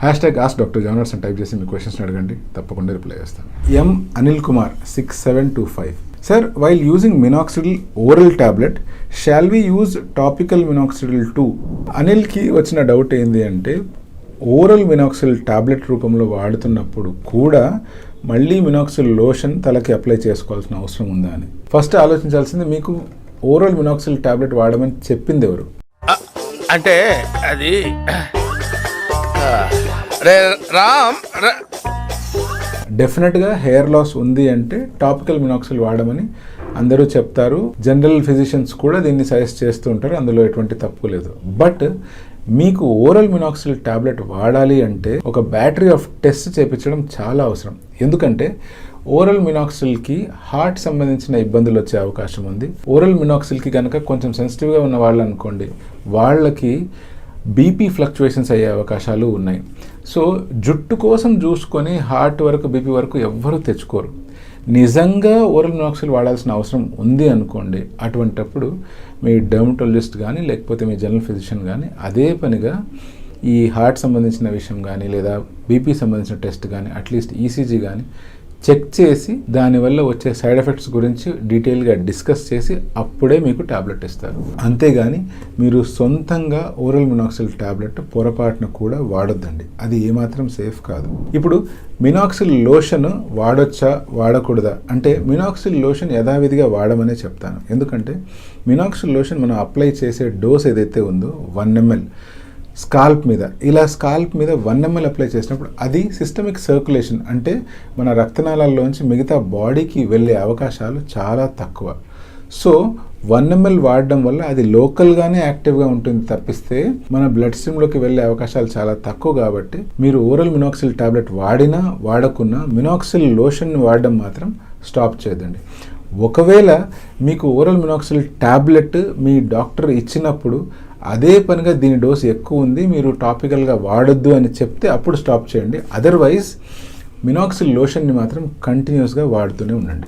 #AskDrJonas అని type చేసి మీ questions అడగండి, తప్పకుండా రిప్లై చేస్తాను. ఎం Anil Kumar 6725. Sir, while using minoxidil oral tablet, shall we use topical minoxidil too? అనిల్కి వచ్చిన డౌట్ ఏంది అంటే, ఓరల్ మినాక్సిడిల్ టాబ్లెట్ రూపంలో వాడుతున్నప్పుడు కూడా మళ్ళీ మినాక్సిడిల్ లోషన్ తలకి అప్లై చేసుకోవాల్సిన అవసరం ఉందా అని. ఫస్ట్ ఆలోచించాల్సింది, మీకు ఓరల్ మినాక్సిడిల్ టాబ్లెట్ వాడమని చెప్పింది ఎవరు? అంటే అది డెఫినెట్గా హెయిర్ లాస్ ఉంది అంటే టాపికల్ మినాక్సిడిల్ వాడమని అందరూ చెప్తారు. జనరల్ ఫిజిషియన్స్ కూడా దీన్ని సజెస్ట్ చేస్తూ ఉంటారు, అందులో ఎటువంటి తప్పు లేదు. బట్ మీకు ఓరల్ మినాక్సిడిల్ టాబ్లెట్ వాడాలి అంటే ఒక బ్యాటరీ ఆఫ్ టెస్ట్ చేయించడం చాలా అవసరం. ఎందుకంటే ఓరల్ మినాక్సిడిల్కి హార్ట్ సంబంధించిన ఇబ్బందులు వచ్చే అవకాశం ఉంది. ఓరల్ మినాక్సిడిల్కి కనుక కొంచెం సెన్సిటివ్గా ఉన్న వాళ్ళు అనుకోండి, వాళ్ళకి బీపీ ఫ్లక్చువేషన్స్ అయ్యే అవకాశాలు ఉన్నాయి. సో జుట్టు కోసం చూసుకొని హార్ట్ వరకు బీపీ వరకు ఎవ్వరూ తెచ్చుకోరు. నిజంగా ఓరల్ మినాక్సిడిల్ వాడాల్సిన అవసరం ఉంది అనుకోండి, అటువంటప్పుడు మీ డెర్మటాలజిస్ట్ కానీ లేకపోతే మీ జనరల్ ఫిజిషియన్ కానీ అదే పనిగా ఈ హార్ట్ సంబంధించిన విషయం కానీ లేదా బీపీ సంబంధించిన టెస్ట్ కానీ అట్లీస్ట్ ఈసీజీ కానీ చెక్ చేసి దానివల్ల వచ్చే సైడ్ ఎఫెక్ట్స్ గురించి డీటెయిల్గా డిస్కస్ చేసి అప్పుడే మీకు టాబ్లెట్ ఇస్తారు. అంతేగాని మీరు సొంతంగా ఓరల్ మినాక్సిడిల్ టాబ్లెట్ పొరపాటున కూడా వాడొద్దండి, అది ఏమాత్రం సేఫ్ కాదు. ఇప్పుడు మినాక్సిడిల్ లోషన్ వాడొచ్చా వాడకూడదా అంటే, మినాక్సిడిల్ లోషన్ యథావిధిగా వాడమనే చెప్తాను. ఎందుకంటే మినాక్సిడిల్ లోషన్ మనం అప్లై చేసే డోస్ ఏదైతే ఉందో 1 ml స్కాల్ప్ మీద, ఇలా స్కాల్ప్ మీద 1 ml అప్లై చేసినప్పుడు అది సిస్టమిక్ సర్క్యులేషన్ అంటే మన రక్తనాళాల్లోంచి మిగతా బాడీకి వెళ్ళే అవకాశాలు చాలా తక్కువ. సో 1 ml వాడడం వల్ల అది లోకల్గానే యాక్టివ్గా ఉంటుంది తప్పిస్తే మన బ్లడ్ స్ట్రీమ్లోకి వెళ్ళే అవకాశాలు చాలా తక్కువ. కాబట్టి మీరు ఓరల్ మినాక్సిడిల్ టాబ్లెట్ వాడినా వాడకున్నా మినాక్సిడిల్ లోషన్ వాడడం మాత్రం స్టాప్ చేయదండి. ఒకవేళ మీకు ఓరల్ మినాక్సిడిల్ టాబ్లెట్ మీ డాక్టర్ ఇచ్చినప్పుడు అదే పనిగా దీని డోసు ఎక్కువ ఉంది, మీరు టాపికల్గా వాడొద్దు అని చెప్తే అప్పుడు స్టాప్ చేయండి. అదర్వైజ్ మినాక్సిడిల్ లోషన్ని మాత్రం కంటిన్యూస్గా వాడుతూనే ఉండండి.